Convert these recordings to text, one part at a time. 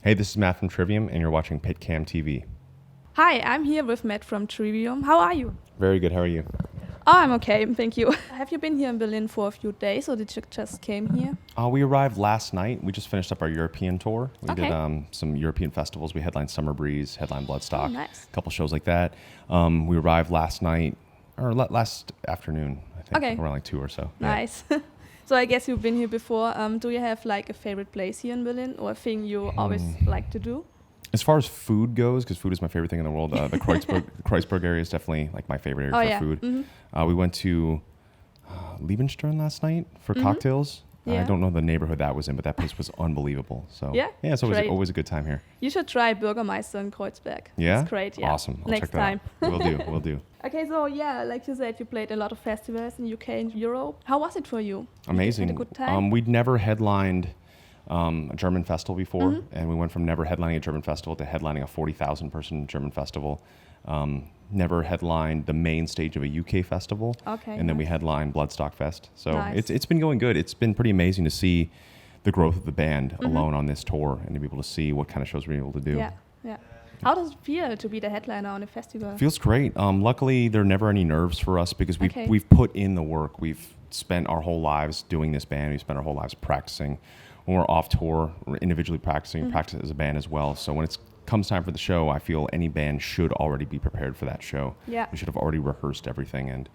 Hey, this is Matt from TRIVIUM, and you're watching PITCAM TV. Hi, I'm here with Matt from TRIVIUM. How are you? Very good. How are you? Oh, I'm okay, thank you. Have you been here in Berlin for a few days, or did you just came here? We arrived last night. We just finished up our European tour. We Okay. did some European festivals. We headlined Summer Breeze, headlined Bloodstock, Oh, nice. a couple shows like that. We arrived last night, or last afternoon, I think, Okay. around like 2 or so. Yeah. Nice. So I guess you've been here before. Do you have like a favorite place here in Berlin, or a thing you always like to do? As far as food goes, because food is my favorite thing in the world, the Kreuzberg area is definitely like my favorite area Oh, for yeah. food. Mhm. We went to Liebenstern last night for cocktails. I Yeah. don't know the neighborhood that was in, but that place was unbelievable. So Yeah? it's Great. always a good time here. You should try Bürgermeister in Kreuzberg. Yeah? It's great, yeah. Awesome. I'll Next check that time. out. We'll do. Okay, so yeah, like you said, you played a lot of festivals in UK and Europe. How was it for you? Amazing. You had a good time? We'd never headlined a German festival before, Mm-hmm. and we went from never headlining a German festival to headlining a 40,000 person German festival. Never headlined the main stage of a UK festival, Okay, and then we nice. headlined Bloodstock Fest. So Nice. it's been going good. It's been pretty amazing to see the growth of the band Mm-hmm. alone on this tour, and to be able to see what kind of shows we're able to do. Yeah, yeah. How does it feel to be the headliner on a festival? Feels great. Luckily, there are never any nerves for us because Okay. we've put in the work. We've spent our whole lives doing this band. We've spent our whole lives practicing. When we're off tour, we're individually practicing, practice as a band as well. So when it comes time for the show, I feel any band should already be prepared for that show. Yeah. We should have already rehearsed everything. And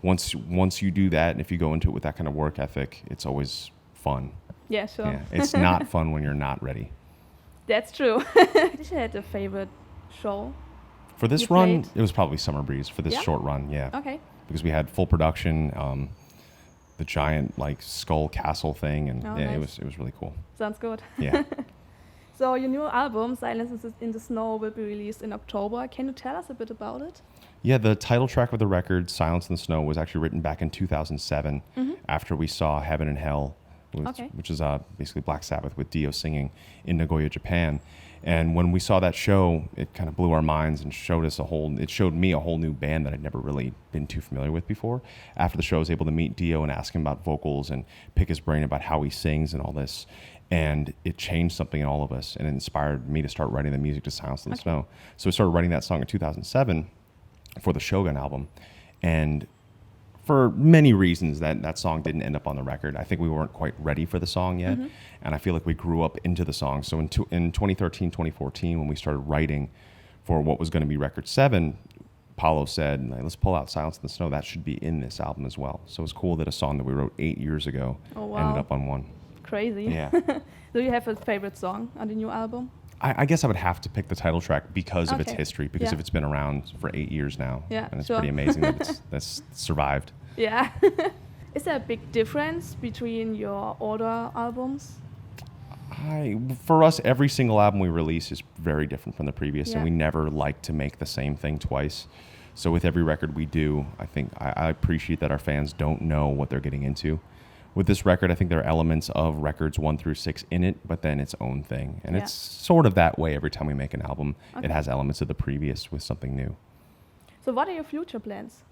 once you do that, and if you go into it with that kind of work ethic, it's always fun. Yeah, sure. Yeah. It's not fun when you're not ready. That's true. Did you have a favorite show? For this You run, played? it was probably Summer Breeze for this Yeah? short run. Yeah. Okay. Because we had full production, the giant like skull castle thing, and Oh, yeah, nice. it was really cool. Sounds good. Yeah. So your new album, Silence in the Snow, will be released in October. Can you tell us a bit about it? Yeah, the title track of the record, Silence in the Snow, was actually written back in 2007 after we saw Heaven and Hell, Okay. which is basically Black Sabbath with Dio singing in Nagoya, Japan. And when we saw that show, it kind of blew our minds and it showed me a whole new band that I'd never really been too familiar with before. After the show, I was able to meet Dio and ask him about vocals and pick his brain about how he sings and all this. And it changed something in all of us, and it inspired me to start writing the music to Silence in the Snow. So we started writing that song in 2007 for the Shogun album. And for many reasons, that song didn't end up on the record. I think we weren't quite ready for the song yet. And I feel like we grew up into the song. So in 2013, 2014, when we started writing for what was going to be record 7, Paulo said, let's pull out Silence in the Snow. That should be in this album as well. So it was cool that a song that we wrote 8 years ago Oh, wow. ended up on one. Crazy. Yeah. Do you have a favorite song on the new album? I guess I would have to pick the title track because of its Okay. history, because Yeah. of it's been around for 8 years now. Yeah, And it's sure. pretty amazing that that's survived. Yeah. Is there a big difference between your older albums? For us, every single album we release is very different from the previous, and Yeah. we never like to make the same thing twice. So with every record we do, I think I appreciate that our fans don't know what they're getting into. With this record, I think there are elements of records 1 through 6 in it, but then its own thing. And Yeah. it's sort of that way every time we make an album. Okay. It has elements of the previous with something new. So what are your future plans?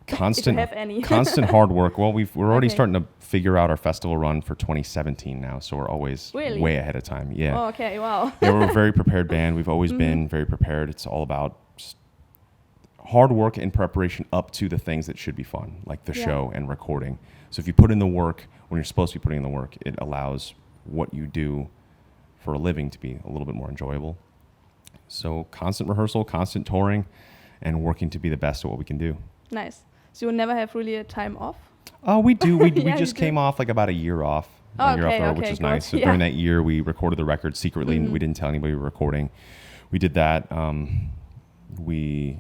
Constant, have any. constant hard work. Well, we're already Okay. starting to figure out our festival run for 2017 now, so we're always Really? way ahead of time. Yeah. Oh, okay, wow. Yeah, we're a very prepared band. We've always been very prepared. It's all about just hard work and preparation up to the things that should be fun, like the Yeah. show and recording. So if you put in the work when you're supposed to be putting in the work, it allows what you do for a living to be a little bit more enjoyable. So constant rehearsal, constant touring, and working to be the best at what we can do. Nice. So you never have really a time off? Oh, we do. We Yeah, just you do. came off like about a year off. Oh, a year okay, off, which okay, is good. nice. So Yeah. during that year, we recorded the record secretly, and we didn't tell anybody we were recording. We did that. We've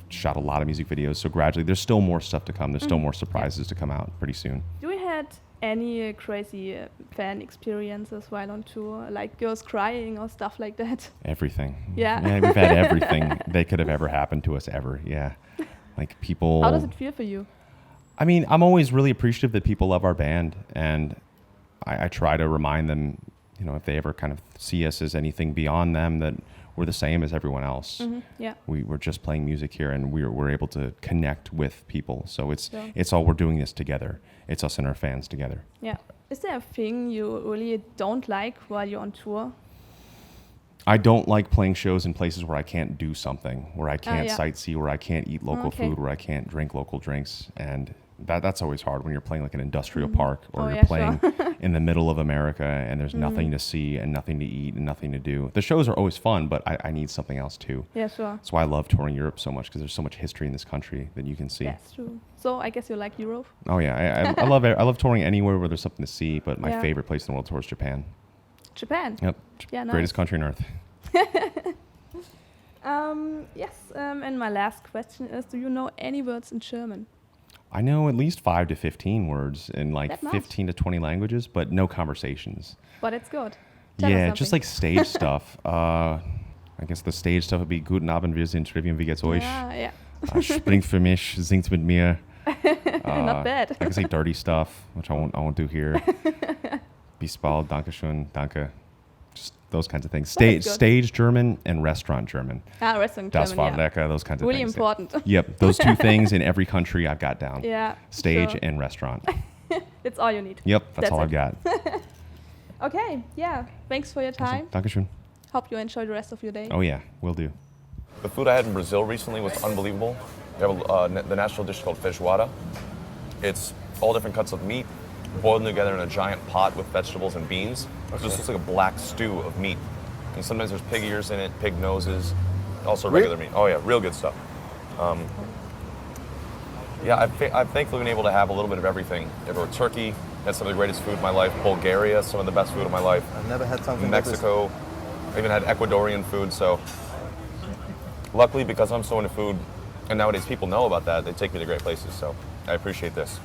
shot a lot of music videos. So gradually, there's still more stuff to come. There's still more surprises to come out pretty soon. Do we had any crazy fan experiences while on tour, like girls crying or stuff like that? Everything. Yeah. We've had everything that could have ever happened to us ever. Yeah. Like people. How does it feel for you? I mean, I'm always really appreciative that people love our band, and I try to remind them, if they ever kind of see us as anything beyond them, that we're the same as everyone else. Yeah. We're just playing music here, and we're able to connect with people. So Sure. it's all we're doing this together. It's us and our fans together. Yeah. Is there a thing you really don't like while you're on tour? I don't like playing shows in places where I can't do something, where I can't yeah. sightsee, where I can't eat local Okay. food, where I can't drink local drinks. And that's always hard when you're playing like an industrial park or Oh, you're yeah, playing in the middle of America and there's nothing to see and nothing to eat and nothing to do. The shows are always fun, but I need something else too. Yeah, sure. That's why I love touring Europe so much, because there's so much history in this country that you can see. That's true. So I guess you like Europe? Oh yeah, I love touring anywhere where there's something to see, but my Yeah. favorite place in the world tour is Japan. Japan? Yep. Yeah, nice. Greatest country on earth. Yes, and my last question is, do you know any words in German? I know at least 5 to 15 words in like That much? 15 to 20 languages, but no conversations. But it's good. Tell us Yeah, something. just like stage stuff. I guess the stage stuff would be Guten Abend, wir sind TRIVIUM, wie geht's euch? Yeah. Springt für mich, singt mit mir. Not bad. I can say dirty stuff, which I won't do here. Bis bald, dankeschön, danke. Just those kinds of things. That's good. Stage German and restaurant German. Restaurant Das German, war yeah. lecker, those kinds of Really things. important. Yep, those two things in every country I've got down. Yeah. Stage sure. and restaurant. It's all you need. Yep, that's all it. I've got. Okay, yeah. Thanks for your time. Dankeschön. Hope you enjoy the rest of your day. Oh yeah, will do. The food I had in Brazil recently was unbelievable. We have the national dish called feijoada. It's all different cuts of meat boiled together in a giant pot with vegetables and beans. It just looks like a black stew of meat. And sometimes there's pig ears in it, pig noses, also regular meat. Oh yeah, real good stuff. I've thankfully been able to have a little bit of everything. Turkey, had some of the greatest food of my life. Bulgaria, some of the best food of my life. I've never had something like this. Mexico, I even had Ecuadorian food. So luckily, because I'm so into food, and nowadays people know about that, they take me to great places. So I appreciate this.